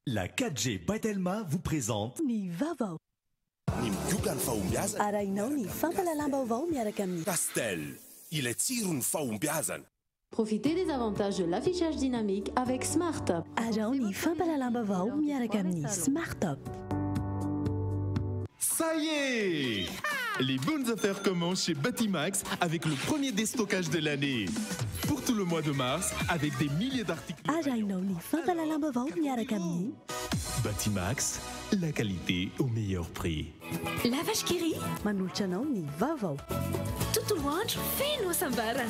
La 4G Batelma vous présente Ny vaovao. Ny migioka ny fahombiazana. Arahinao ny fampalalam-baovao miaraka amin'ny Castel, ilay tsiro ny fahombiazana. Profitez des avantages de l'affichage dynamique avec Smart Top. Arao ny fampalalam-baovao miaraka amin'ny Smart Top. Ça y est! Les bonnes affaires commencent chez Batimax avec le premier déstockage de l'année. Pour tout le mois de mars, avec des milliers d'articles. Arahinao ny fampalalam-baovao miaraka amin'ny Batimax, la qualité au meilleur prix. La vache qui rit. manolotra anao ny vaovao. Tontolo andro feno hasambarana.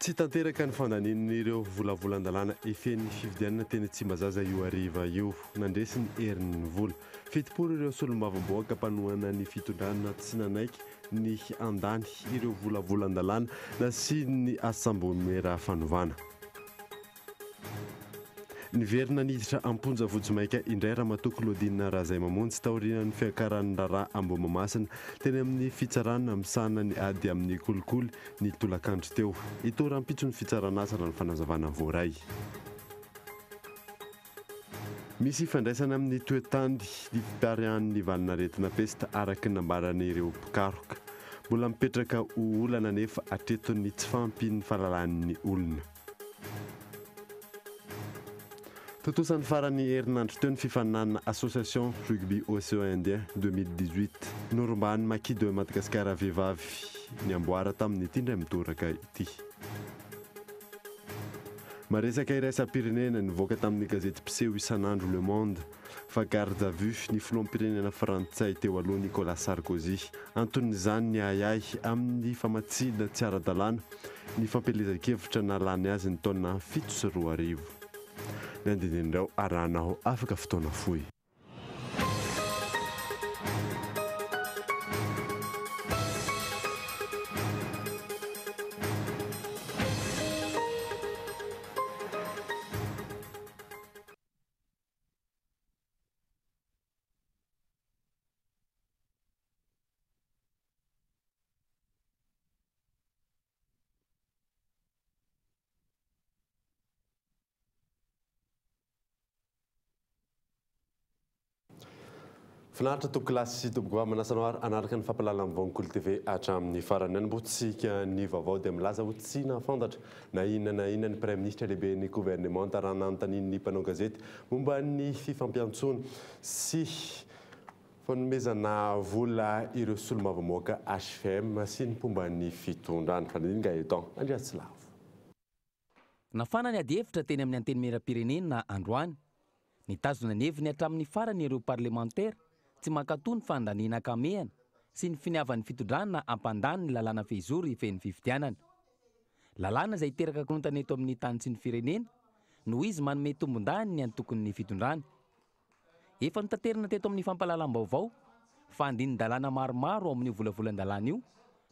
Tsy tanteraka ny fandanin'ireo volavolan-dalàna efen'ny fividianana teny Tsimbazaza io hariva io nandresy ny herin'ny vola. Fitopolo ireo solombavamboaka mpanohana ny fitondrana tsy nanaiky ny andany ireo volavolan-dalàna na sy ny asambomera fanovana. Niverina niditra amponja vojomaika indray Ramatoa Claudine Razay Mamonjy taoriana ny fiakaran'ny raharaha Ambomamasina teny amin'ny fitsarana misana ny ady amin'ny kolikoly ny tolakandro teo. Ito rampitso ny fitsaran'asa raha ny fanazavana voaray. Misy fandraisana amin'ny toetandy ny fiparian'ny valinaretina pesta araky nambaran'ireo mpikaroka. Mbola mipetraka ho olana nefa atreton'ny tsy fampin'ny fahalalan'ny olona. Totosan'ny farany herinandro teo ny fifanana Association Rugby Océan Indien 2018 norombany Maki de Madagascar vehivavy ny amboara tamin'ny tindray mitoraka ity. Maresaka iraisam-pirenena nivoaka tamin'ny gazety mpiseho isan'andro Le Monde fa garde à vue ny filoham-pirenena frantsay teo aloha Nicolas Sarkozy anton'izany ny ayay amin'ny famatsiana tsy ara-dalàna ny fampelezan-kevitra nalany azy ny taona 7 ny andinindreo arahanaho afaka fotoana fohy. Finaritra toko klasy toboko manasanao ary anaraka ny fampalalan'ny Vonkolo TV hatramin'ny farany mbotsika ny vaovao dia milaza ho tsy nafantatra na inona ny Prime Ministre lehibe ny gouvernement raha nanontanian'ny mpanao gazety momba ny fifampiantsoana sy fanomezana vola ireo solombavamboaka HFM sy ny pomban'ny fitondrana fanindinga eto Andriatsilavo. Nafana ny ady hevitra teny amin'ny anteny miram-pirenena androany nitazona ny heviny hatramin'ny farany ireo parlementaire tsy mankatoa ny fandaniana kamehana sy ny finiavan'ny fitondrana ampandany ny lalàna fehizory feny fifidianana. Lalàna izay teraka korontana eto amin'ny tany sy ny firenena noho izy manome tombon-dany ny antokony ny fitondrana. Efa notanterina teto amin'ny fampalalam-baovao fa andinin-dalàna maromaro ao amin'ny volavolan-dalàna io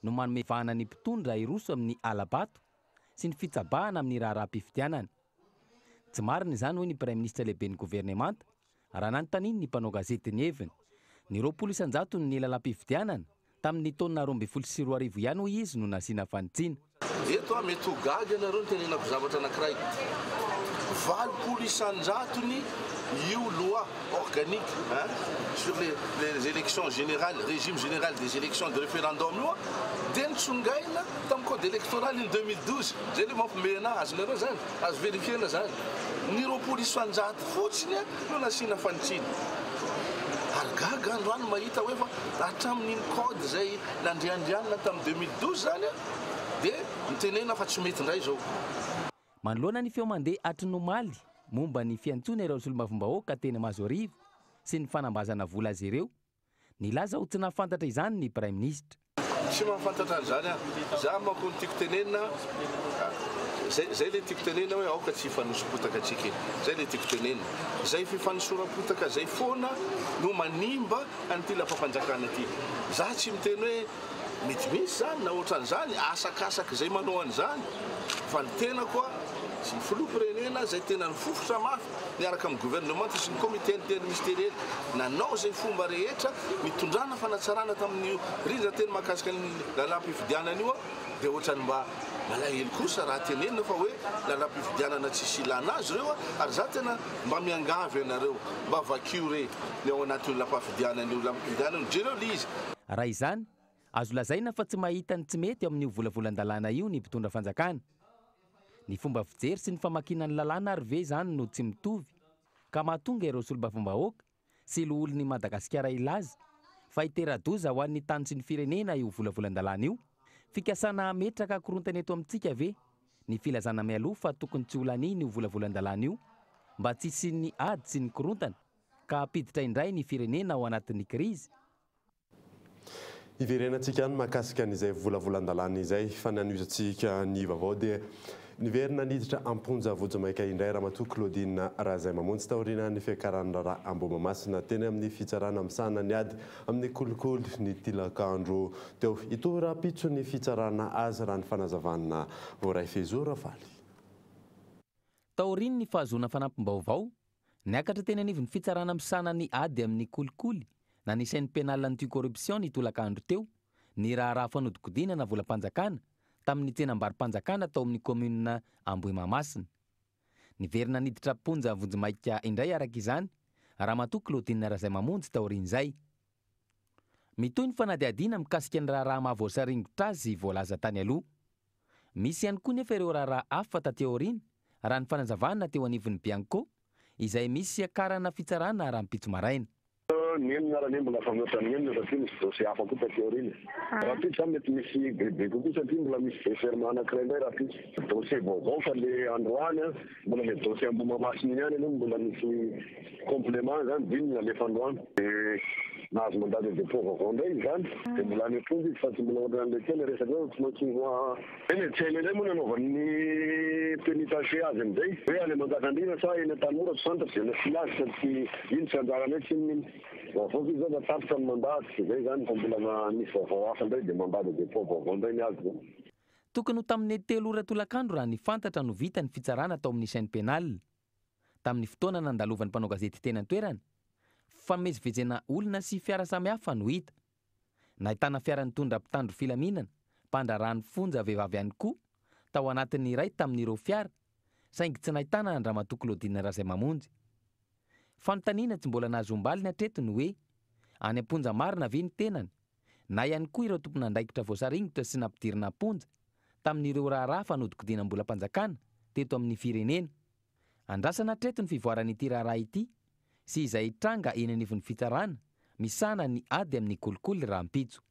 no manome vahana ny mpitondra iroso amin'ny alabato sy ny fitsabahana amin'ny raharaha-pifidianana. Tsy marina izany hoy ny Prime Ministre lehibe ny gouvernemanta raha nanontaniany ny mpanao gazety ny heviny. Ny 20 isanjato ny lalam-pifidianana tamin'ny taona 2024 ihany hoy izy no nasiana fanitsiana. Eto mety ho gaga ianareo ny tenenako zavatra anankiray. 20 isanjatony io loi organique sur les élections générales, régime général des élections de référendum io dia nitsongaina tamin'ny code électoral in 2012 zay le mampomena azy nareo zany azo verifiena zany ny 20 isanjato fotsiny no nasiana fanitsiana. Ary gaga androany mahita hoe fa hatramin'iny code zay nandriandrianina tamin'ny 2012 zany dia nitenena fa tsy mety indray zao. Manoloana ny feo mandeha atrinomaly momba ny fiantsona ireo solombavambahoaka teny Mazorivo sy ny fanambazana vola azy ireo nilaza ho tsy nahafantatra izany ny Prime Ministre. Tsy mahafantatra an'izany za manko ny tiako tenenina zay le tiako tenenina hoe aoka tsy hifanosopotaka atsika eny. Zay le tiako tenenina. Zay fifanosorapotaka zay foana no manimba an'ity lafa-panjakana ity. Za tsy miteny hoe mety misy zany na ohatran'izany asakasaka zay manao an'izany fa ny tena koa sy ny filoham-pirenena zay tena ny fofotra mafy miaraka amin'ny gouvernement sy ny comité interministériel nanao zay fomba rehetra mitondrana fanatsarana tamin'ny rindra teny mahakasika ny lalam-pifidianana io dia ohatrany mba malahelo kosa raha tenenina fa hoe lalam-pifidianana tsisy ilana azy ireo ary za tena mba miangavy ianareo mba vakio re ny ao anatin'ny lalam-pifidianana io lalam-pifidianana jereo le izy raha izany azo lazaina fa tsy mahita ny tsy mety amin'io volavolan-dalàna io ny mpitondra fanjakana ny fomba fijery sy ny famakinany lalàna ary ve zany no tsy mitovy ka mahatonga ireo solobavambahoaka sy loholon'ny Madagasikara ilaza fa hitera-doza ho an'ny tany sy ny firenena io volavolan-dalàna io fikasana ametraka akorontana eto amintsika ve ny filazana mialoha fa tokony tsy olan'iny io volavolan-dalàna io mba tsy sy ny ady sy ny korontana ka apiditra indray ny firenena ao anatin'ny krizy. Iverenantsika any mahakasika an'izay volavolan-dalàna izay fa nanoizantsika ny vaovao dia niverina niditra amponja vojomaika indray ramatoa Claudine Razaimamonjy taoriana ny fiakaran'ny raha Ambomamasina teny amin'ny fitsarana misana ny ady amin'ny kolikoly ny tilakandro teo itora pitso ny fitsarana azy raha ny fanazavana voray fezora faly. Taoriny ny fahazona fanampim-baovao niakatra teny anivon'ny fitsarana misana ny ady amin'ny kolikoly na ny chaîne pénale anti-corruption ny tolakandro teo ny raha fanodikodiana volam-panjakana tamin'ny tsenam-barim-panjakana tao amin'ny commune Ambohimamasina. Niverina niditra ponja vojomaika indray araka izany ramatoa Claudine Razaimamonjy taorian'izay. Mitoy ny fanadihadiana mikasika ny raha mahavoasaringotra azy voalaza tany aloha. Misy ihany koa nefa ireo raha hafa taty aoriana raha ny fanazavana teo anivon'ny Bianco izay misy akarana fitsarana raha mpitso maraina. Nenina raha ne mbola famoatra nenina satria misy dossier hafa koa taty aoriana. Raha pitso mety misy bebe kokoa satria mbola misy déferment anankiray indray raha pitso. Dossier vaovao fa le androany mbola le dossier Ambomamasina ihany aloha mbola misy complément zany dinina alefa androany. Nahazo mandat de dépôt vaovao indray zany dia mbola any amponja izy fa tsy mbola ohatran'ilay tena resaka hoe tsy mankino eny tsena indray moa nanaovan'ny pénitencier azy amin'izay hoe any Manjakandriana sa eny Tanora tsy fantatra dia nasilazy satria iny tsy anjarany hoe tsy minino vaovao izy zany tapitra ny mandat izay zany fa mbola misy vaovao hafa indray dia mandat de dépôt vaovao indray ny azy. Tokony ho tamin'ny 3 ora tolakandro raha nifantatra no vita ny fitsarana tao amin'ny chaîne pénale tamin'ny fotoana nandalovan'ny mpanao gazety teny an-toerana. Famezivezena olona sy fiara samihafa no hita. Nahitana fiara nitondra mpitandro filaminana, mpandrarahany fonja vehivavy ihany koa tao anatin'ny iray tamin'ireo fiara, saingy tsy nahitana ny ramatoa Claudine Razaimamonjy. Fanontaniana tsy mbola nahazombaly ny hatretony hoe any amponja marina ve ny tenany, na ihany koa ireo tompon'andraikitra voasaringotra sy nampidirina amponja tamin'ireo raharaha fanodikodiana mbola mpanjakana teto amin'ny firenena. Andrasana hatreto ny fivoaran'ity raharaha ity sy izay tranga eny anivon'ny fitsarana misana ny ady amin'ny kolikoly rahampitso.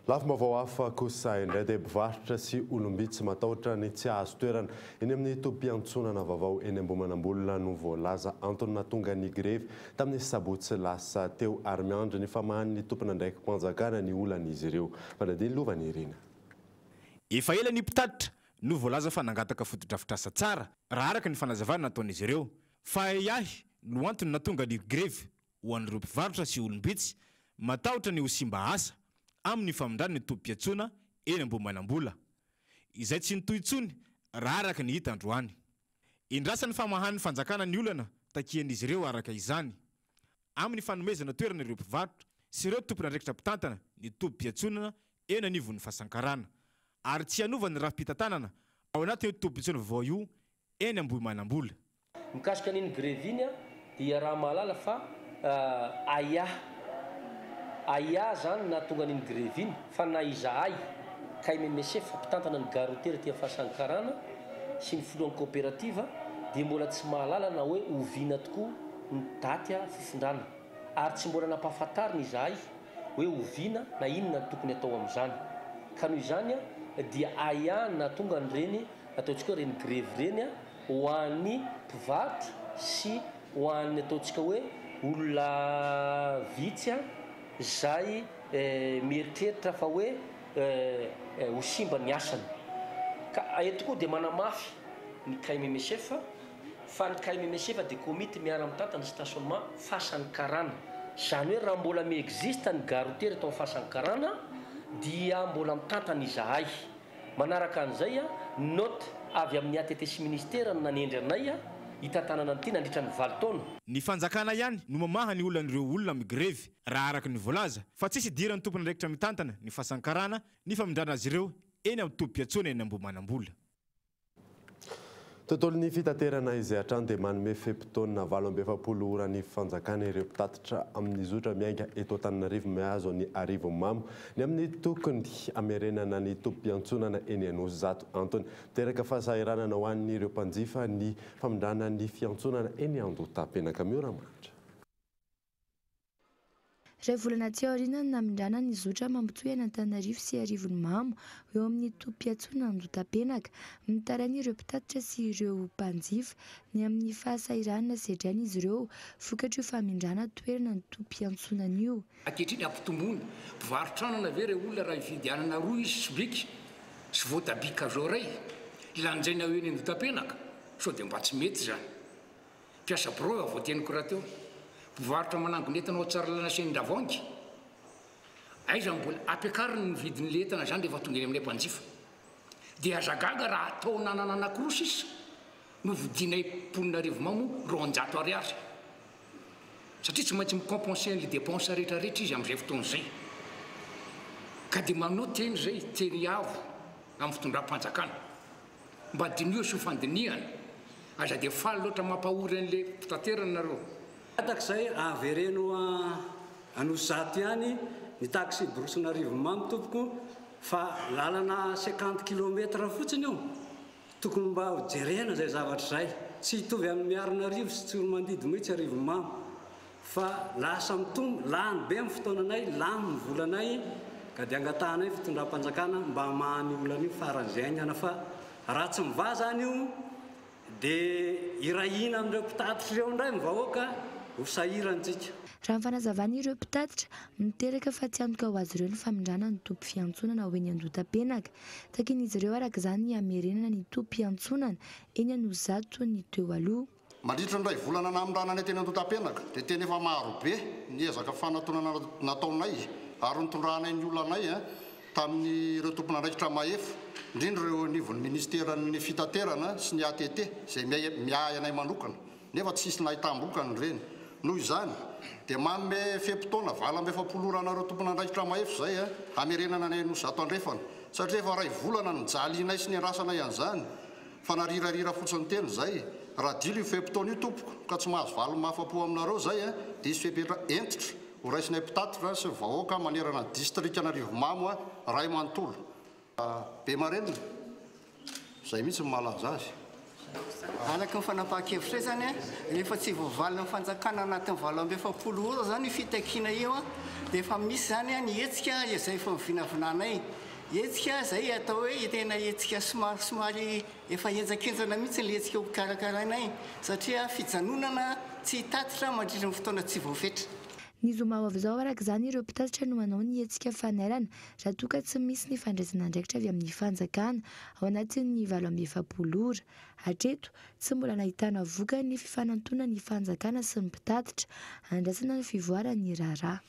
Lafim-baovao hafa kosa indray dia mpivarotra sy olombitsy matahotra ny tsy azo toerana eny amin'ny tobim-piantsonana vaovao eny Ambohimanambolona no voalaza antony nahatonga ny grevy tamin'ny sabotsy lasa teo ary miandry ny famahan'ny tompon'andraikim-panjakana ny olan'izy ireo. Fanadiny lovany irina. Efa ela ny mpitatitra no voalaza fa nangataka fotodrafitrasa tsara raha araka ny fanazavana nataon'izy ireo fa iahy no antony nahatonga ny grevy ho an'ireo mpivarotra sy olombitsy matahotra ny ho simba asa amin'ny famondrany ny tobim-piantsona eny Ambohimanambola. Izay tsy nitoy intsony raha araka ny hita androany. Indrasan'ny famahan'ny fanjakana ny olana takian'izy ireo araka izany. Amin'ny fanomezana toerana ireo mpivarotra sy ireo tompon'andraikitra mpitantana ny tobim-piantsonana eny anivon'ny fahasankarana. Ary tsy hanovany rafi-pitantanana ao anatin'ny tobim-piantsona vaovao io eny Ambohimanambola. Mikasika n'iny grevy iny dia raha mahalala fa aya zany nahatonga n'iny grevy iny fa na izahay kay MMC fa mpitantana ny gare routière ty Fahasankarana sy ny filohan'ny coopérative dia mbola tsy mahalala na hoe oviana tokoa ny daty fifindrana ary tsy mbola nampahafantarina izahay hoe oviana na inona tokony atao amin'izany. Ka noho izany dia aya nahatonga n'ireny ataontsika hoe reny grevy reny ho an'ny mpivarotra sy ho an'ny ataontsika hoe olona vitsy zay mieritreritra fa hoe ho simba ny asany. Ka eto koa dia manamafy ny KMMSF fa ny KMMSF dia komity miara-mitantana stationnement Fahasankarana. Zany hoe raha mbola miexiste ny gare routière tao Fahasankarana dia mbola mitantana izahay manaraka an'izay a note avy amin'ny ATT sy ministère nanendry anay a hitantanana nyty nandritra ny 20 taona. Ny fanjakana ihany no mamaha ny olan'ireo olona migrevy raha araka ny voalaza fa tsisy idiran'ny tompony ndraikitra mitantana ny fahasankarana ny famindrana azy ireo eny amin'ny tompo-piatsoana eny Ambohimanambola. Tontolon'ny fitaterana izay hatrany dia manome fepitaonina 27 ora ny fanjakana ireo mpitatitra amin'ny zotra miainga eto Antananarivo mihazo ny Arivomamo ny amin'ny tokony amerenana ny tompo-piantsonana eny Anosizato Antony teraka fahasahiranana ho an'ireo mpanjifa ny famindrana ny fiantsonana eny Andotapenaka Mioramatra. Ray volana tsy aoriana ny namindrana ny zotra mampitohy Antananarivo sy Arivomamo eo amin'ny tompo-piantsonana Andotapenaka mitarainy ireo mpitatitra sy ireo mpanjifa ny amin'ny fahasahiranana sedrainy izy ireo vokatry io famindrana toerana ny tompo-piantsonana io. Ankehitriny ampitomboiny mpivarotranana ve ireo olona raha ifidianana roa izy sobiky sy voatabika zao ray lanjaina eo eny Andotapenaka sao dia mba tsy mety zany. Mpiasa bro voateniko raha teo. Mpivarotra manangonetana tsara lana sendavongy aiza mbola ampiakariny ny vidiny letana zany rehefa tonga eny amin'ny mpanjifa dia azagaga raha atao nanana anankiroa sisa no vidinay mponina Arivomamo 200 ariary satria tsy maintsy micompenser ny dépense rehetrarehetra izy amin'izay fotoana izay ka dia manao teny zay teny avo amin'ny fitondram-panjakana mba dinio sy fandiniana aza dia faly loatra mampahory an'ilay mpitaterana nareo. Atak'izay avereno Anosizato ihany ny taxi borosina Arivomamo tompoko fa lalana 50 km fotsiny io tokony mba ho jerena zay zavatra zay tsy hitovy amin'ny Miarinarivo sy Tsoromandidy mihitsy Arivomamo fa lasa mitombo lany be amin'ny fotoananay lany ny volanay ka dia angatahanay fitondram-panjakana mba mahany olana io faran'izay any fa raha tsy miva zany io dia irahina amin'ireo mpitatitra ireo indray mivahoaka usahirantsika. Raha fanazavana ireo mpitatitra miteraka fa tsy antoka ho azy ireo ny famindrana ny tompo-fiantsonana ho eny Andotapenaka takin'izy ireo araka izany ny amerenana ny tompo-piantsonana eny Anosizato ny teo aloha. Mandritra ny ray volana namindrana ny teny Andotapenaka dia tena efa maro be ny ezaka fanatonana nataonay ary nitondranay ny olonanay tamin'ny ireo tompon'andraikitra mahefa indrindra ireo nivon'ny ministeran'ny fitaterana sy ny ATT izay miahy anay manokana nefa tsisy nahitam-bokany ireny. Noho izany dia manome fepitaona 27 ora anareo tompon'andraikitra mahefa izay amerenana ny Anosizato andrefana satria efa ray volana nijalinay sy ny rasanay an'izany fa narirarira fotsiny teny izay raha dilo io fepitaona io tompoko ka tsy mahazo valo mahafa-po aminareo izay dia isy fepetra entitra ho raisinay mpitatitra sy vahoaka manerana ny distrika Arivomamo ray manontolo be marenina izay mihitsy ny malaza azy. Alaka ny fanapahan-kevitra zany rehefa tsy voavalina ny fanjakana anatin'ny 27 ora zany fitakiana io dia efa misy zany ny hetsika izay efa mivinavinanay hetsika izay atao hoe tena hetsika somary efa enjakenjana mihitsy ny hetsika ho karakarainay satria fijanonana tsy hitatitra mandritra ny fotoana tsy voafetra. Ny zoma avy izao araka izany ireo mpitatitra no manao ny hetsika fanairana raha toa ka tsy misy ny fandraisana andraikitra avy amin'ny fanjakana ao anatin'ny 27 ora. Hatreto tsy mbola nahitana voka ny fifanantona ny fanjakana sy ny mpitatitra andraisana ny fivoaran'ny raharaha.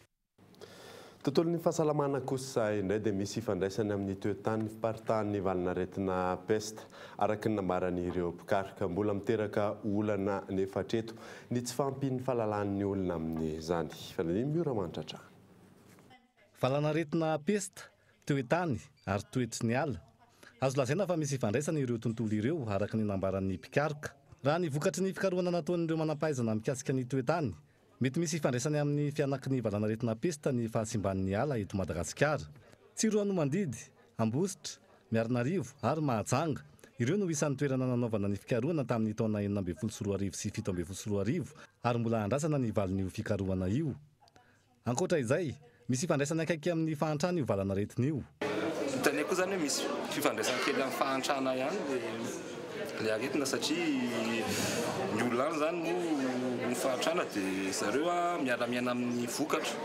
Tontolon'ny fahasalamana kosa indray dia misy ifandraisany amin'ny toetany fiparitahan'ny valinaretina pesta araka ny nambaran'ireo mpikaroka mbola miteraka olana nefa hatreto ny tsy fampin'ny fahalalan'ny olona amin'izany. Fanadiny Mioramantratra. Valanaretina pesta toetany ary toetsy ny ala azo lazaina fa misy ifandraisana ireo tontolo ireo araka ny nambaran'ny mpikaroka raha ny vokatry ny fikarohana nataon'ireo manampahaizana mikasika ny toetany. Mety misy ifandraisany amin'ny fianakin'ny valanaretina pesta ny fahasimban'ny ala eto Madagasikara. Tsiroano Mandidy, Ambositra, Miarinarivo ary Mahajanga ireo no isan'ny toerana nanaovana ny fikarohana tamin'ny taona 1912 sy 1712 ary mbola andrasana ny valin'io fikarohana io. Ankoatra izay, misy ifandraisany akaiky amin'ny fahantrana io valanaretina io. Taneko zany misy fifandraisany kely amin'ny fahantrana ihany le aretina satria ny olona zany no fahantrana dia zareo miara-miaina amin'ny vokatra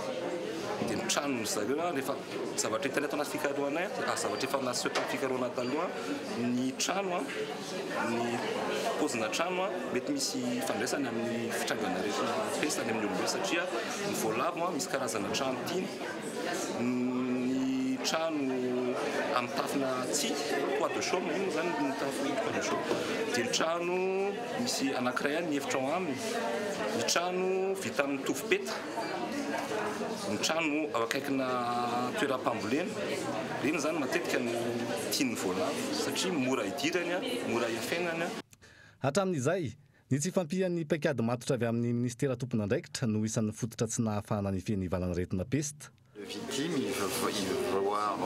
dia ny trano zareo rehefa zavatra hitany atao anaty fikarohana zavatra efa naseho tamin'ny fikarohana taloha ny trano ny pozina trano mety misy ifandraisany amin'ny fitrangana rehetra pesta ny amin'ny olombelo satria ny voalavo misy karazana trano tiany ny trano amin'ny tafina tsia toit de chaume io zany mitafy toit de chaume. Dia ny trano misy anankiray any ny efitra ao aminy. Ny trano vita amin'ny tovopeta. Ny trano ao akaikina toeram-pambolena. Reny zany matetika no tian'ny voalavo satria mora idirany, mora iafainany. Hatramin'izay, ny tsy fampihan'ny paikady matotra avy amin'ny ministera tompon'andraikitra no isan'ny fototra tsy nahafahana ny feny valan'aretina peste. Le victime, il veut voir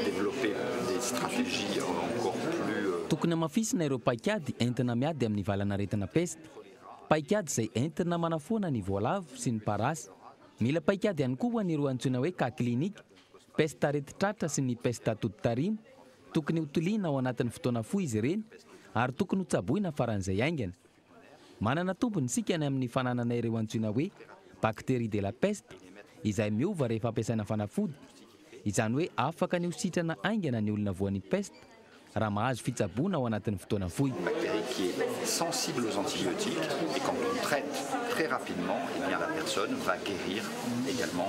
développer des stratégies encore plus... Tokony hamafisina ireo paikady entina miady amin'ny valan'aretina peste. Paikady izay entina manafoana ny voalavo sy ny parasy. Mila paikady ihany koa an'ireo antsoina hoe cas clinique, peste areti-tratra sy ny peste atodi-tarina. Tokony hotoliana ao anatin'ny fotoana fohy izy ireny ary tokony ho tsaboina faran'izay aingana. Manana tombony sika ny amin'ny fananana ireo antsoina hoe bactérie de la peste izay miova rehefa ampiasaina fanafody. Izany hoe afaka ny ho sitrana aingana ny olona voan'ny peste raha mahazo fitsaboana ao anatin'ny fotoana fohy. Bactérie qui est sensible aux antibiotiques et quand on traite très rapidement, eh bien la personne va guérir également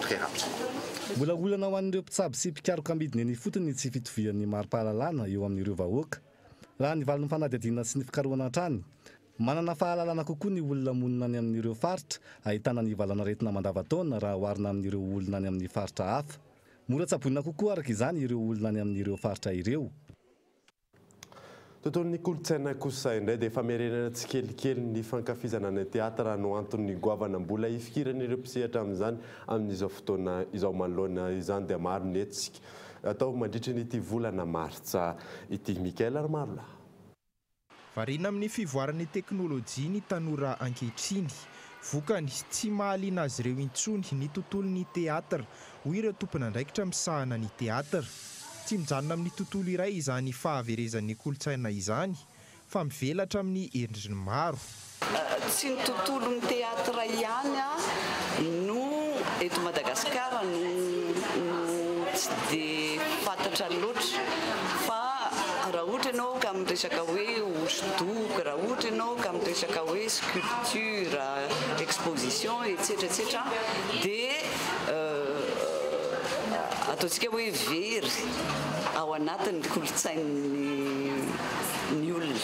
très rapidement. Mbola olana ho an'ireo mpitsabo sy mpikaroka ambidiny ny fotony tsy fitovian'ny mari-pahalalana eo amin'ireo vahoaka. Raha ny valon'ny fanadihadiana sy ny fikarohana hatrany, manana fahalalana kokoa ny olona monina any amin'ireo faritra ahitana ny valan'aretina mandavantaona raha oharina amin'ireo olona any amin'ny faritra hafa. Mora tsaboina kokoa araka izany ireo olona any amin'ireo faritra ireo. Tontolon'ny kolontsaina kosa indray dia efa merenana tsikelikely ny fankafizana ny teatra no antony goavana mbola ifikiran'ireo mpisehatra amin'izany amin'izao fotoana izao manoloana izany dia maro ny etsika atao mandritra n'ity volana martsa ity. Mikael Armarola. Varina amin'ny fivoaran'ny teknôlôjia ny tanora ankehitriny. Vokany tsy mahaliana azy ireo intsony ny tontolon'ny teatra hoy ireo tompon'andraikitra misahana ny teatra. Tsy mijanona amin'ny tontolo iray izany fahaverezan'ny kolontsaina izany fa mivelatra amin'ny endriny maro. Tsy ny tontolon'ny teatra ihany no eto Madagasikara no tsy dia fantatra loatra fa raha ohatra ianao ka amin'ny resaka hoe hosodoko, raha ohatra ianao ka amin'ny resaka hoe sculpture, exposition etc etc dia ataontsika hoe very ao anatin'ny kolontsain'ny olona.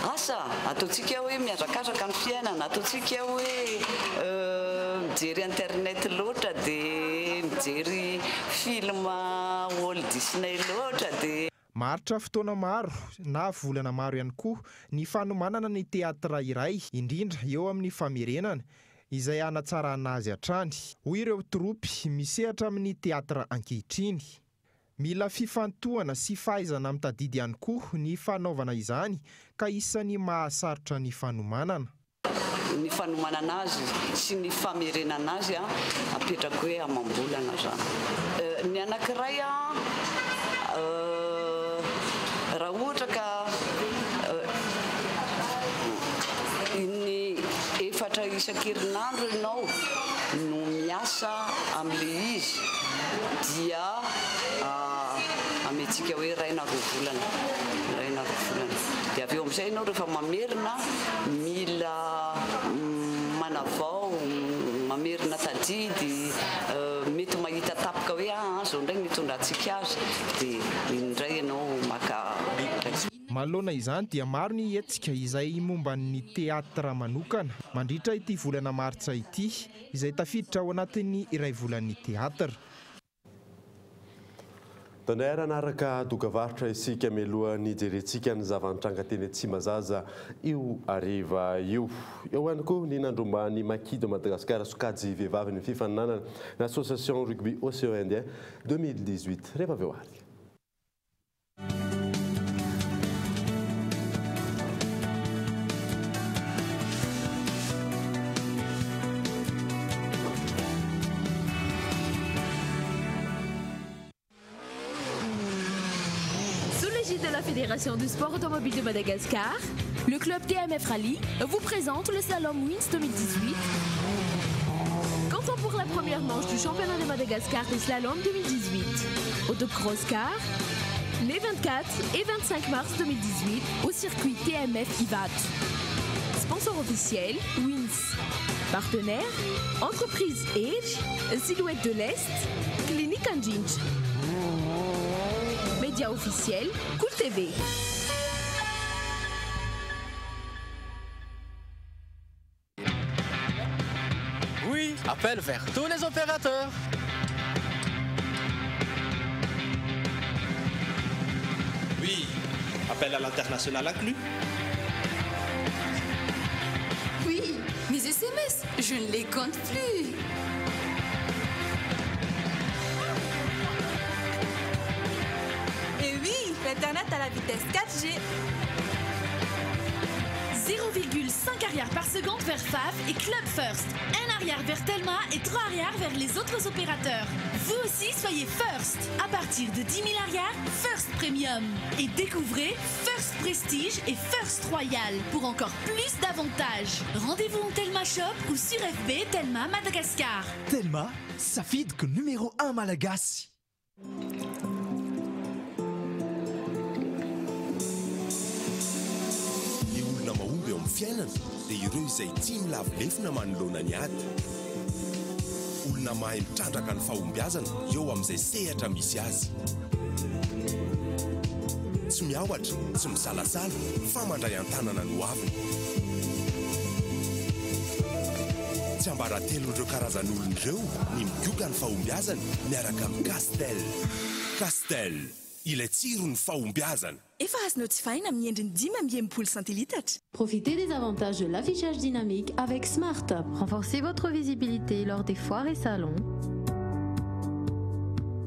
Asa ataontsika hoe miazakazaka ny fiainana, ataontsika hoe mijery internet loatra dia mijery film Walt Disney loatra dia Maritra fotoana maro na volana maro ihany koa ny fanomanana ny teatra iray indrindra eo amin'ny famerenana izay hanatsarana azy hatrany. Hoy ireo tropy misehatra amin'ny teatra ankehitriny. Mila fifantohana sy fahaizana mitadidy ihany koa ny fanaovana izany ka isan'ny mahasarotra ny fanomanana. Ny fanomanana azy sy ny famerenana azy apetraka hoe amam-bolana zany. Ny anankiray raha ohatra ka ny efatra isan-kerinandro ianao no miasa amin'ilay izy dia ametsika hoe raina roa volana. Dia avy eo amin'izay ianao rehefa mamerina mila manavao, mamerina tadidy, mety mahita tapaka hoe zao indray nitondratsika azy dia indray ianao maka. Manoloana izany dia maro ny hetsika izay momba ny teatra manokana mandritra ity volana martsa ity izay tafiditra ao anatin'ny iray volan'ny teatra. Tandray ranaraka dokavarotra isika mialoha ny jerentsika ny zava-nitranga teny Tsimbazaza io ariva io. Eo ihany koa ny nandromba ny Maquis de Madagascar sokajy vehivavy ny fifaninanana n'association rugby océan Indien 2018 rehefa avy eo ary. De la Fédération du sport automobile de Madagascar, le club TMF Rally vous présente le Slalom Wins 2018. Comptons pour la première manche du championnat de Madagascar des Slalom 2018. Autocross car, les 24 et 25 mars 2018 au circuit TMF IVAT. Sponsor officiel, Wins. Partenaire, entreprise Edge, Silhouette de l'Est, Clinique Anjinj. Média officiel, Cool TV. Oui, appel vers tous les opérateurs. Oui, appel à l'international inclus. Oui, mes SMS, je ne les compte plus. Et oui, l'Internet à la vitesse 4G. 0,5 arrière par seconde vers FAF et Club First. 1 arrière vers Telma et 3 arrière vers les autres opérateurs. Vous aussi, soyez First. À partir de 10 000 arrières, First Premium. Et découvrez First Prestige et First Royal pour encore plus d'avantages. Rendez-vous en Telma Shop ou sur FB Telma Madagascar. Telma, ça feed que numéro 1 Malagasy. Mahomby eo amin'ny fiainana dia ireo izay tia milavolefina manoloana ny ady. Olona mahay mitrandraka ny fahombiazana eo amin'izay sehatra misy azy. Tsy miaohatra, tsy misalasala, fa mandray an-tanana no aviny. Tsy ambaratelon'ireo karazan'olon'ireo ny migioka ny fahombiazana miaraka amin'ny Castel. Castel, ilay tsiro ny fahombiazana. Efa azo notifiena amin'ny endriny 10 centilitatra. Profitez des avantages de l'affichage dynamique avec Smart Up. Renforcez votre visibilité lors des foires et salons.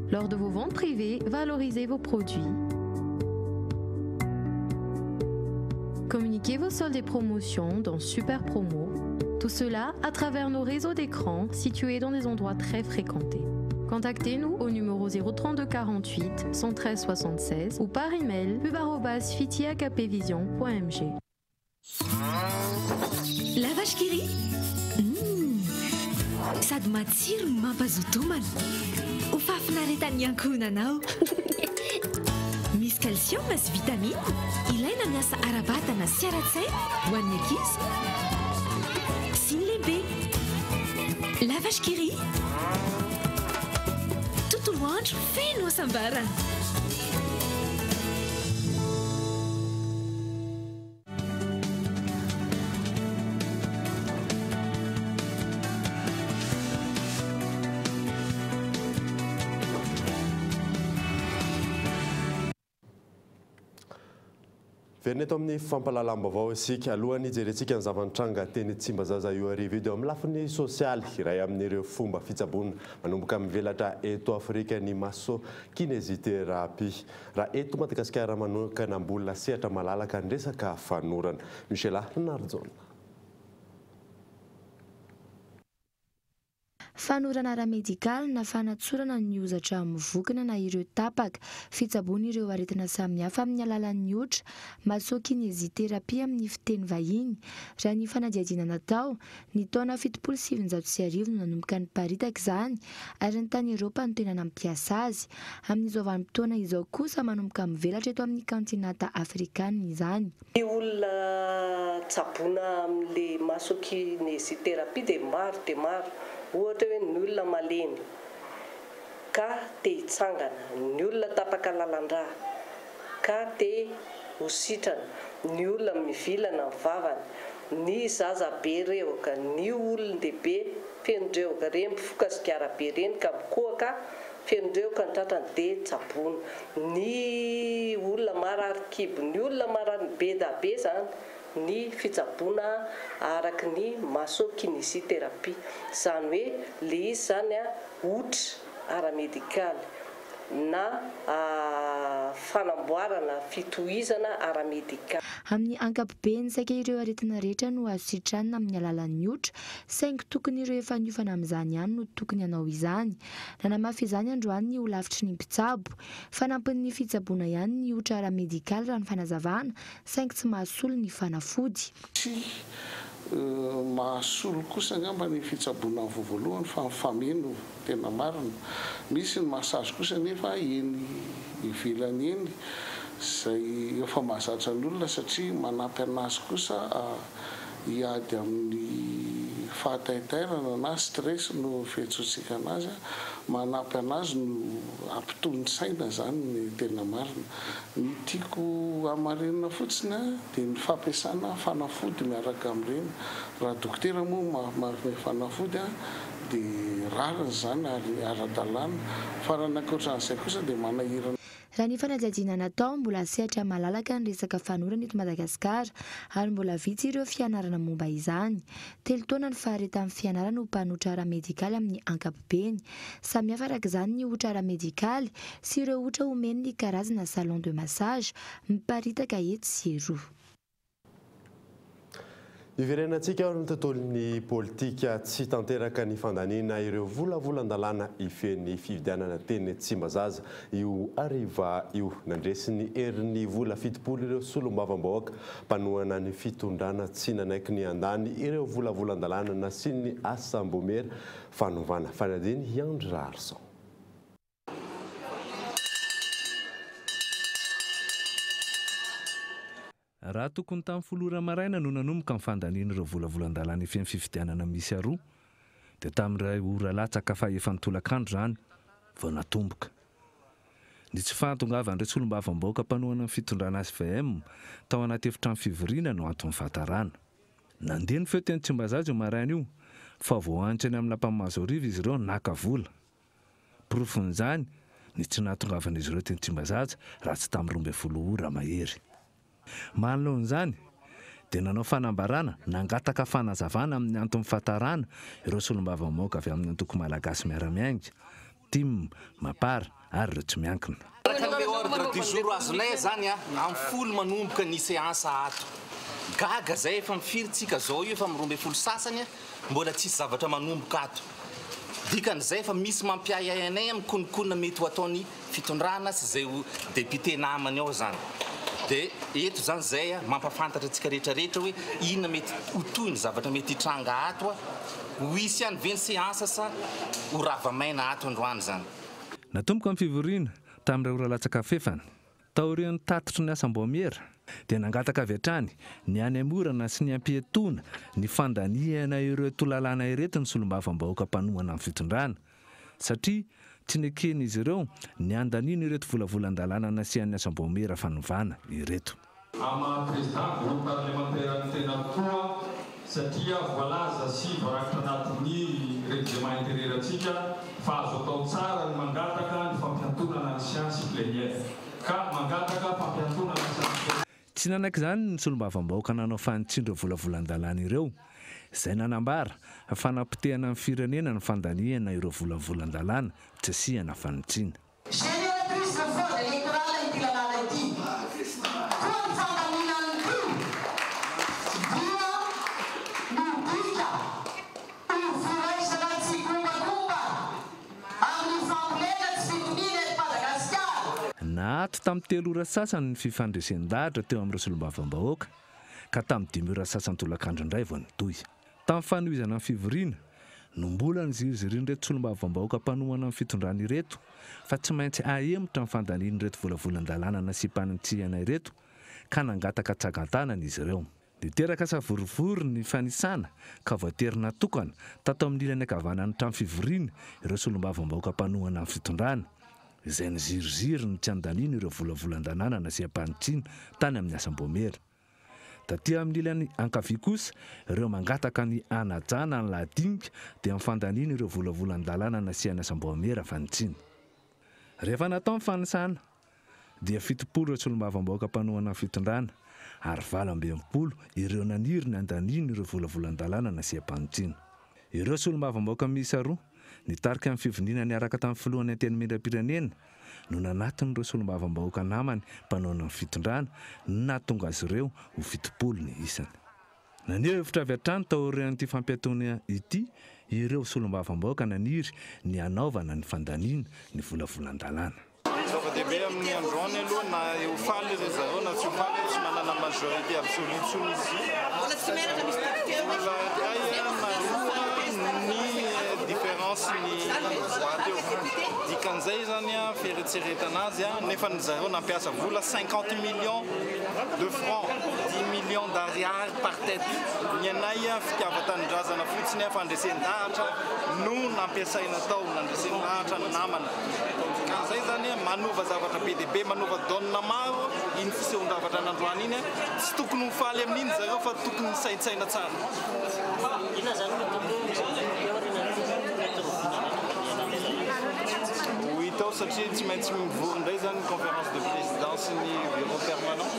Lors de vos ventes privées, valorisez vos produits. Communiquez vos soldes et promotions dans Super Promo. Tout cela à travers nos réseaux d'écran situés dans des endroits très fréquentés. Contactez-nous au numéro 032 48 113 76 ou par email pub@fiti-akpvision.mg. La vache qui rit sady matsiro no mampazoto homana ho fafinaretan'ny ankohonanao. Misy calcium sy vitamine ilaina miasa ara-batana sy ara-tsaina ho an'ny ankizy sy ny lehibe. La vache qui rit tontolo andro feno hasambarana. Verneto amin'ny fampalalam-baovao isika alohan'ny jerentsika ny zavanitranga teny Tsimbazaza io arivo io dia amin'ny lafiny sosialy iray amin'ireo fomba fitsaboana manomboka mivelatra eto Afrika ny maso kinésithérapie. Raha eto Madagasikara manokana ambolona sehatra malalaka ny resaka fanorana. Michela Narjona. Fanorana ara-medikaly na fanatsorana ny ozatra mivokana na ireo tapaka fitsaboana ireo aretina samihafa amin'ny alalan'ny otra maso-kinésithérapie amin'ny fiteny vahiny. Raha ny fanadihadiana natao ny taona 770 no nanomboka ny paritaka izany ary ny tany Eropa no tena nampiasa azy. Amin'izao vanim-potoana izao kosa manomboka mivelatra eto amin'ny kantinata afrikanina izany. Ny olona tsaboana amin'ilay maso-kinésithérapie dia maro. Ohatra hoe ny olona malemy ka te hitsangana, ny olona tapaka lalandra ka te hositrana, ny olona mivilana ny vavany, ny zaza be reoka, ny olon-dehibe feno reoka reny mpifokasikara be reny ka mikoaka feno reoka ny tratrany dia tsaboana, ny olona marary kibo, ny olona marary be da be zany ny fitsaboana araky ny maso-kinésithérapie. Zany hoe le izy zany otra ara-medikaly na fanamboarana fitohizana ara-medikaly. Amin'ny ankapobeny saika ireo aretina rehetra no azo sitrana amin'ny alalan'ny otra saingy tokony ireo efa niofana amin'izany ihany no tokony hanao izany. Nanamafy izany androany ny ho lavitry ny mpitsabo. Fanampin'ny fitsaboana ihany ny otra ara-medikaly raha ny fanazavana saingy tsy mahasolo ny fanafody. Mahasolo kosa angamba ny fitsaboana voalohany fa mifameno tena marina. Misy ny masazy kosa nefa eny ivelany eny izay efa mahazatra ny olona satria manampy anazy kosa hiady amin'ny fahataitairana na stress no fiantsoantsika anazy manampy anazy no ampitony saina zany ny tena marina. Ny tiako amarenina fotsiny dia ny fampiasana fanafody miaraka amin'ireny. Raha dokotera moa manome fanafody dia rariny zany ary ara-dalàna fa raha ny ankoatran'izay kosa dia manahirana. Raha ny fanadihadiana natao mbola sehatra malalaka ny resaka fanorana eto Madagasikara ary mbola vitsy ireo fianarana momba izany. 3 taona ny fahareta amin'ny fianarana ho mpanotra ara-medikaly amin'ny ankapobeny. Samihafa araka izany ny ohatra ara-medikaly sy ireo ohatra omeny ny karazana salon de massage miparitaka eto sy eroa. Iverenantsika ao amin'ny tontolon'ny politika tsy tanteraka ny fandaniana ireo volavolan-dalàna ifehin'ny fifidianana teny Tsimbazaza io ariva io nandresy ny herin'ny vola 70 ireo solombavambahoaka mpanohana ny fitondrana tsy nanaiky ny andany ireo volavolan-dalàna na sy ny asambomera fanovana fanadiny Yandry Arson. Raha tokony tamin'ny folora maraina no nanomboka ny fandaniana ireo volavolan-dalàna ifehin'ny fifidianana misy aroa dia tamin'iray ora latsaka faha-efany tolakandro zany vao natomboka. Ny tsy fahatongavan'ireo solombavambahoaka mpanohana ny fitondrana SVM tao anaty efitrano fivoriana no antony fahatarana. Nandeha ny feo teny Tsimbazaza io maraina io fa vao anitra any amin'ny lampany izy ireo naka vola. Profon'izany ny tsy nahatongavan'izy ireo teny Tsimbazaza raha tsy tamin'ny 12 ora mahery. Manoloan'izany dia nanao fanambarana nangataka fanazavana amin'ny antony fahatarana ireo solombavambahoaka avy amin'ny antoko malagasy miara-miainga, Tim, Mapara ary ireo tsy miankina. Araka ny ordre du jour azonay zany amin'ny folo manomboka ny séance ato. Gaga zay efa mifiritsika zao io efa amin'ny 12 sasany mbola tsisy zavatra manomboka ato. Dikan'izay fa misy mampiayay anay amin'ny konikona mety ho ataony fitondrana sy zay député namany ao zany. Dia eto zany zay mampafantatra antsika rehetrarehetra hoe inona mety ho toy ny zavatra mety hitranga ato ho isy ihany ve ny séance sa ho rava-maina ato androany zany. Natomboka amin'ny fivoriana tamin'iray ora latsaka fefany tao ireo ny tatitry ny asam-boamiera dia nangataka avy hatrany ny any amorana sy ny ampietona ny fandaniana ireo tolalàna ireto ny solombavambahoaka mpanohana amin'ny fitondrana satria tsy neken'izy ireo ny andaniana ireto volavolan-dalàna nasian'ny asam-boamiera fanovana ireto. Ama-président groupe parlementaire ny tena toa satria voalaza sy voarakitra anatin'ny règlement intérieur antsika fa azo atao tsara ny mangataka ny fampiantonana ny siansy plénière ka mangataka fampiantonana ny siansy. Tsy nanaiky izany ny solombavambahoaka nanao fanitsindro volavolan-dalàna ireo. Izay nanambara fanampitehana amin'ny firenena ny fandaniana ireo volavolan-dalàna tsy asiana fanitsiana. Nahato tamin'ny 3 ora sasany ny fifandresen-dahatra teo amin'ireo solombavambahoaka ka tamin'ny 5 ora sasany tolakandro indray vao nitohy. Tamin'ny fanohizana amin'ny fivoriana no mbola nizirizirian'ireto solombavambahoaka mpanohana amin'ny fitondrana ireto fa tsy maintsy ahemotra amin'ny fandaniana ireto volavolan-dalàna nasy-panitsihana ireto ka nangataka tsagan-tanana izy ireo. Dia teraka savorivory ny fanisana ka voatery natokana tato amin'ny ilany ankavanan'ny trano fivoriana ireo solombavambahoaka mpanohana amin'ny fitondrana izay niziriziry ny tsy andaniana ireo volavolan-dalàna nasy-panitsihana tany amin'ny asam-boamiera. Taty amin'ny ilany ankavia kosa ireo mangataka ny anajana ny lahadinika dia amin'ny fandaniana ireo volavolan-dalàna nasiana asam-boamiera fanitsihana. Rehefa natao ny fanisana dia 70 ireo solombavambahoaka mpanohana amin'ny fitondrana ary 20 ireo naniry ny andaniana ireo volavolan-dalàna nasiam-panitsihana. Ireo solombavambahoaka miisa 2 nitarika amin'ny fivoniana niaraka tamin'ny filohan'ny antenimieram-pirenena no nanatin'ireo solombavambahoaka namany mpanohana amin'ny fitondrana nahatonga azy ireo ho 70 ny isany. Naneho hevitra avy hatrany tao aorian'ity fampiatoana ity ireo solombavambahoaka naniry ny anaovana ny fandaniana ny volavolan-dalàna. Zava-dehibe amin'ny androany aloha na ho faly izy zareo na tsy ho faly tsy manana majorité absolue tsony izy. Ny différence permanence ny boaty eo dikan'izay zany a fieritseretanazy a nefa ny zareo nampiasa vola 50 millions de francs 10 millions d'ariary par tête ny anay a fitiava-tanindrazana fotsiny a fandresen-dahatra no nampiasaina tao nandresen-dahatra ny namana kan'izay zany manova zavatra be deaibe manova daonina maro iny fisehon-davatra n'androany iny tsy tokony mifaly amin'iny zareo fa tokony saitsaina tsara hitao satria tsy maintsy mivory indray zany conférence de présidence ny bureau permanent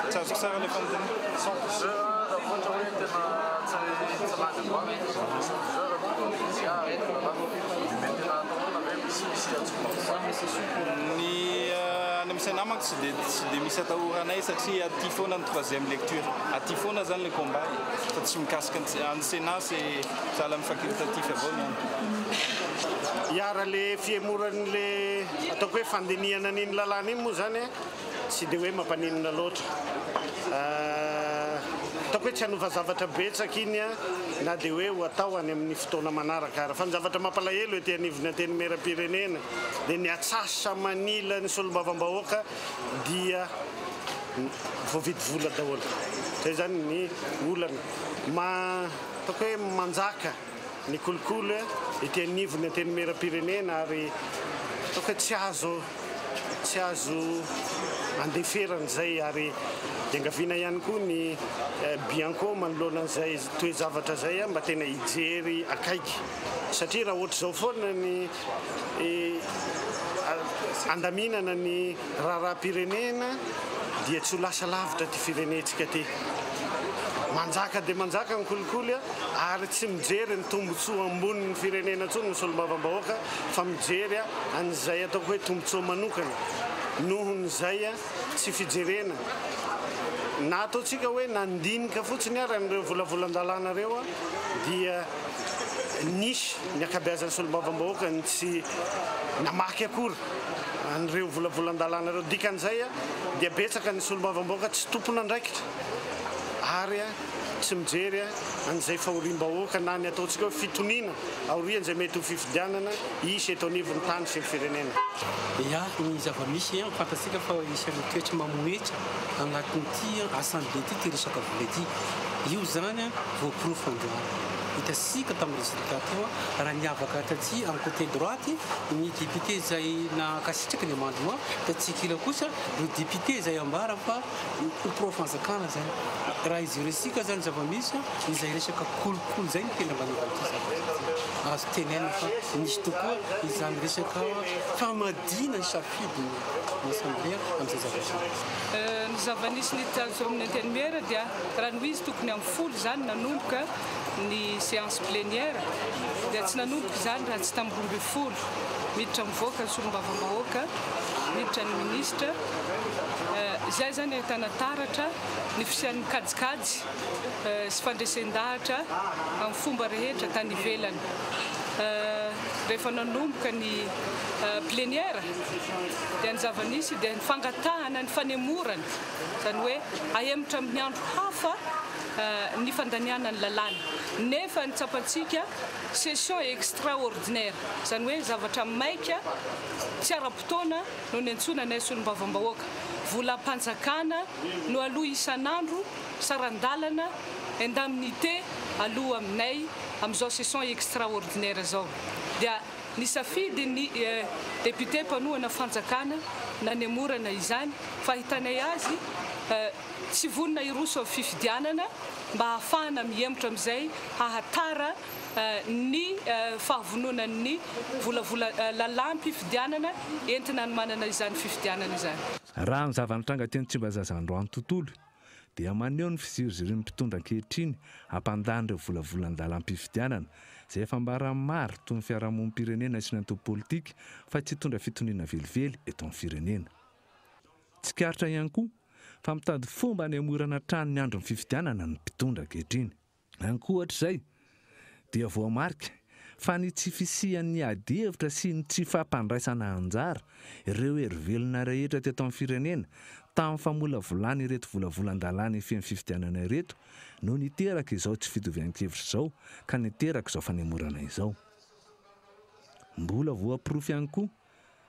Tsazoko sara le fandiny 100 heures raha ohatra hoe tena tsy landy loatra 100 heures misy namako tsy dia misy atahoranay satria aty foana ny 3e lecture aty foana zany le combat fa tsy mikasika ny Sénat c'est sahala amin'ny facultatif avao ny iara le fiemoran'le ataoko hoe fandinihana n'iny lalàna iny moa zany tsy dia hoe mampaninina loatra ataoko hoe tsy hanova zavatra betsaka iny na dia hoe ho atao any amin'ny fotoana manaraka ara fa ny zavatra mampalahelo ety anivony teny meram-pirenena dia ny atsasa manila ny solombavambahoaka dia voavidy vola daholo zay zany ny olana ataoko hoe manjaka ny kolokolo ety anivony teny meram-pirenena ary ataoko hoe tsy azo andeferan'izay ary diangaviana ihany koa ny bianco manoloana an'izay toe-zavatra zay mba tena hijery akaiky satria raha ohatra zao foana ny andaminana ny raharaha-pirenena dia tsy ho lasa lavitra ty firenentsika ty manjaka dia manjaka ny kolikoly ary tsy mijery ny tombotsoa ambonin'ny firenena ntsony ny solombavambahoaka fa mijery an'izay ataoko hoe tombotsoa manokana nohon'izay tsy fijerena na ataotsika hoe nandinika fotsiny raha n'ireo volavolan-dalàna reo dia nisy ny akabeazan'ny solombavambahoaka ny tsy namaky akory an'ireo volavolan-dalàna reo dikan'izay dia betsaka ny solombavambahoaka tsy tompona andraikitra ary tsy mijery an'izay fahorim-bahoaka na ny ataontsika hoe fitoniana aorian'izay mety ho fifidianana isy eto anivon'ny tany sy ny firenena ia ny zava-misy fantatsika fa isan'ny toetra mamoetra agnatin'ity assemblée ty ty resaka vola ty io zany voapirofo androany hitasika tamin'ny résultat teo raha niavaka taty amin'ny côté droite ny député zay nakasitraka ny amandroa tatsikila kosa ro député zay ambara fa pro-fanjakana zany raha izy resika zany zava-misy izay resaka kolokolo zay ny tena mbanovanty azo tenena fa misy tokoa izany resaka famadina ny safidy ny assemblée amin'izay zava-misy ny zava-nisy ny tazo amin'ny anteniera dia raha no izy tokony amin'ny folo zany nanomboka ny séance plénière dia tsy nanomboka zany raha tsy tamin'ny 12 miditra mivoaka ny solombavambahoaka miditra ny ministra zay zany ahitana taratra ny fisian'ny kajikajy sy fandresen-dahatra amin'ny fomba rehetra tany ivelany rehefa nanomboka ny plénière dia ny zava-nisy dia ny fangatahana ny fanemorana zany hoe ahemitra amin'ny andro hafa ny fandaniana ny lalàna nefa ny tsapatsika session extraordinaire zany hoe zavatra maika tsy ara-potoana no ny antsonanay solombavambahoaka volam-panjakana no aloha isan'andro sarandalana indemnité aloha aminay amin'izao session extraordinaire zao dia ny safidy ny député mpanohana fanjakana nanemorana izany fa hitanay azy tsy vonina iroso amin'ny fifidianana mba hahafahana mihemotra amin'izay hahatara ny fahavononan'ny volavola lalampy fidianana entina ny manana izany fifidianana izany raha ny zavanitranga teny tsy mba zazandroany tontolo dia maneho ny fizirizirin'ny mpitondra ankehitriny hampandany ireo volavolan-dalam-pifidianana zay efa mbara maro toy ny fiarahamonim-pirenena sy ny antoko-politika fa tsy hitondra fitoniana velively eto amin'ny firenena tsy karitra ihany koa fa mitady fomba hanemorana trano ny andron'ny fifidianana ny mpitondra ankehitriny ankoatr'izay dia voamarika fa ny tsy fisian'ny adi-hevitra sy ny tsy fampandraisana anjara ireo hery-velona rehetra teto amin'ny firenena tamin'ny famolavolana ireto volavolan-dalàna ifemin'ny fifidianana ireto no niteraka izao tsy fitovian-kevitra izao ka niteraka izao fanemorana izao. Mbola voaporofy ihany koa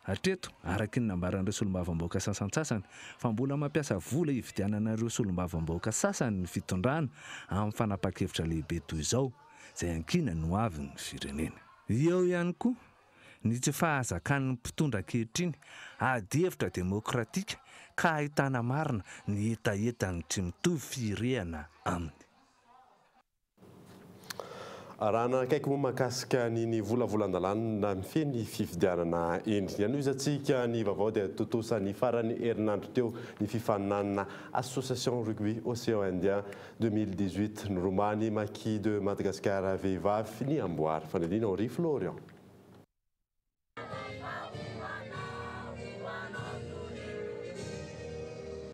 hatreto araky ny nambaran'ireo solombavambahoaka sasantsasany fa mbola mampiasa vola hividiananareo solombavambahoaka sasany ny fitondrana amin'ny fanapa-kevitra lehibe toy izao izay ankina no avy ny firenena. Eo ihany koa ny tsy fahazakan'ny mpitondra ankehitriny adi-hevitra demokratika ka ahitana marina ny etaetany tsy mitovy firehana aminy. Arahana akaiky moa mahakasika ny volavolan-dalàna mifeny fifidianana eny. Ianoizatsika ny vaovao dia totosa ny farany herinandro teo ny fifaninanana Association Rugby Océan Indien 2018 niromany Maquis de Madagascar vehivavy ny amboary. Fanedina Henri Florian.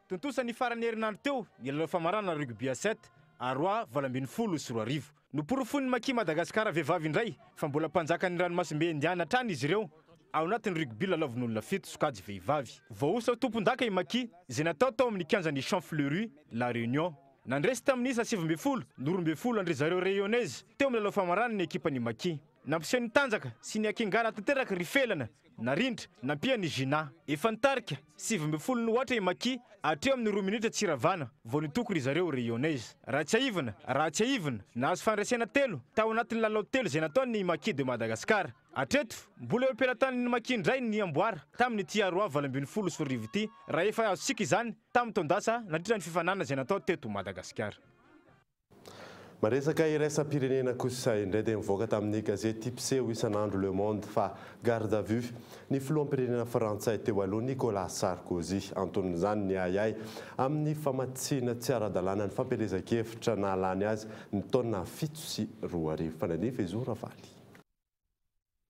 Tontosa ny farany herinandro teo ny lalao famarana rugby à 7 aroa valambin'ny folo sy roa arivo. Noporofony Maquis Madagascar vehivavy indray fa mbola mpanjakan'ny ranomasimbe indiana hatrany izy ireo ao anatin'ny rugby lalaovan'olona 7 sokajy vehivavy. Voaosa tompon-daka i Maquis izay natao tao amin'ny kianjan'ny Champ Fleury La Réunion. Nandresy tamin'ny isa 7 no 12 andre zareo Réunionnaise teo amin'ny lalao famarana ny ekipan'ny Maquis. Nampiseho ny tanjaka sy ny akingana tanteraka rifelana narindra nampiany Gina. Efa nitarika 7 no ohatra i Maquis atreo amin'ny 2 minitra tsiravana vao nitoko ry zareo Réunionnaise. Raha tsy aivana nahazo fandraisana telo tao anatin'ny lalao telo izay nataony Maquis de Madagascar. Hatreto mbola eo ampelantan'ny Maquis indray ny amboara tamin'ny ity aroa valambin'ny folo sy arivo ity raha efa azosika izany tamin'ny taondasa nandritra ny fifanana izay natao teto Madagascar. Maresaka iraisam-pirenena kosa indray dia mivoaka tamin'ny gazety mpiseho isan'andro Le Monde fa garde à vue ny filoham-pirenena frantsay teo aloha Nicolas Sarkozy anton'izany ny ayay amin'ny famatsiana tsy ara-dalàna ny fampelezan-kevitra nahalany azy ny taona 7 arivo. Fanadiny Fezora Valy.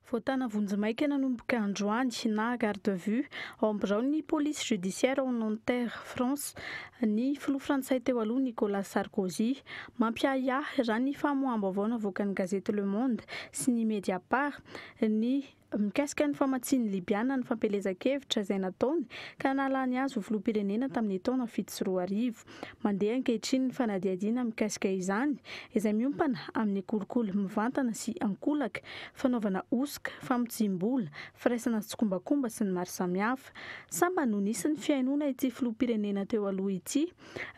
Voatana vonjimaika nanomboka androany na garde à vue ao ambirao ny police judiciaire ao Nanterre France ny filoha frantsay teo aloha Nicolas Sarkozy mampiaya raha ny famoaham-baovao navoakan'ny gazety Le Monde sy ny Mediapart ny mikasika ny famatsiany libiana ny fampelezan-kevitra izay nataony ka nahalany azy ho filoham-pirenena tamin'ny taona 7 arivo. Mandeha ankehitriny ny fanadihadiana mikasika izany izay miompana amin'ny kolikoly mivantana sy ankolaka, fanaovana osika, famotsim-bola, firaisana tsokombakomba sy ny maro samihafa. Samba no nisy ny fiainoana ity filoham-pirenena teo aloha ity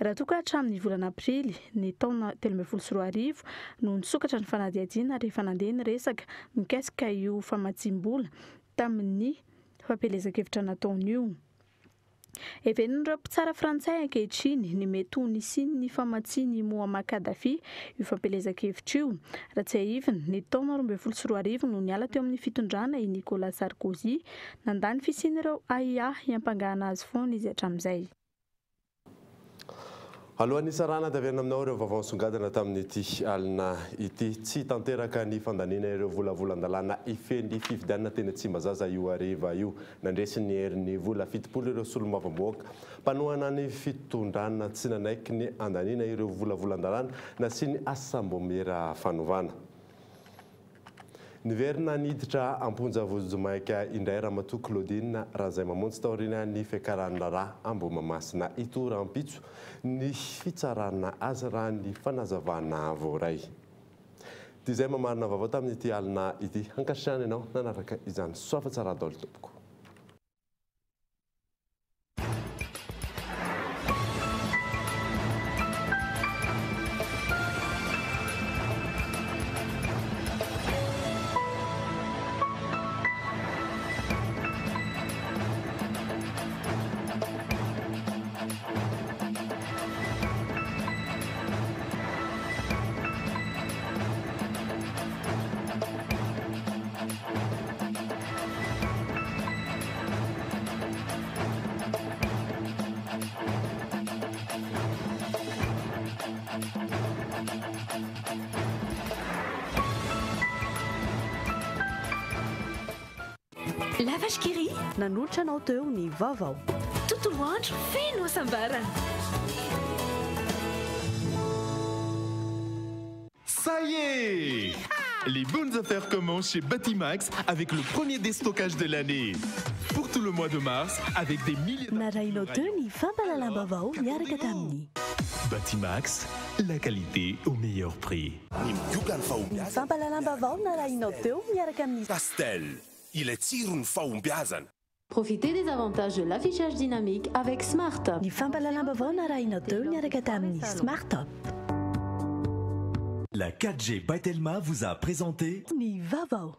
raha toa ka hatramin'ny volana aprily ny taona 2013 arivo no nisokatra ny fanadihadiana rehefa nandeha ny resaka mikasika io famotsim-bola tamin'ny fampelezan-kevitra nataon'io. Evenireo mpitsara frantsay ankehitriny ny mety ho nisiny ny famatsiany Muammar Kadhafi io fampelezan-kevitra io raha tsy aivina ny taona 2013 arivo no niala teo amin'ny fitondrana i Nicolas Sarkozy nandany fisian'ireo AIA hiampangahana azy foana izy hatramin'izay. Alohan'ny sarana dia avy aminao ireo vaovao nisongadina tamin'ity alina ity tsy tanteraka ny fandaniana ireo volavolan-dalàna ifehy fifidianana teny Tsimbazaza io hariva io nandresy ny herin'ny vola 70 ireo solombavambahoaka mpanohana ny fitondrana tsy nanaiky ny andaniana ireo volavolan-dalàna na sy ny asambomera fanovana. Niverina niditra amponja vozomaika indray Ramatoa Claudine raha izay mamonjy taoriana ny fiakaranana raha Ambomamasina ito rahampitso ny fitsarana azy raha ny fanazavana voaray. Dia izay mamarina vaovao tamin'ity alina ity hankasitrahana ianao nanaraka izany soafa tsara daholo tompoko. La vache qui rit nanolotra anao teo ny vaovao. Tontolo andro feno hasambarana. Ça y est! Les bonnes affaires commencent chez Batimax avec le premier déstockage de l'année. Pour tout le mois de mars, avec des milliers Batimax, la qualité au meilleur prix. Pastel, il est tirun faumbiazan. Profitez des avantages de l'affichage dynamique avec Smart. La 4G by Telma vous a présenté Ni Vavao.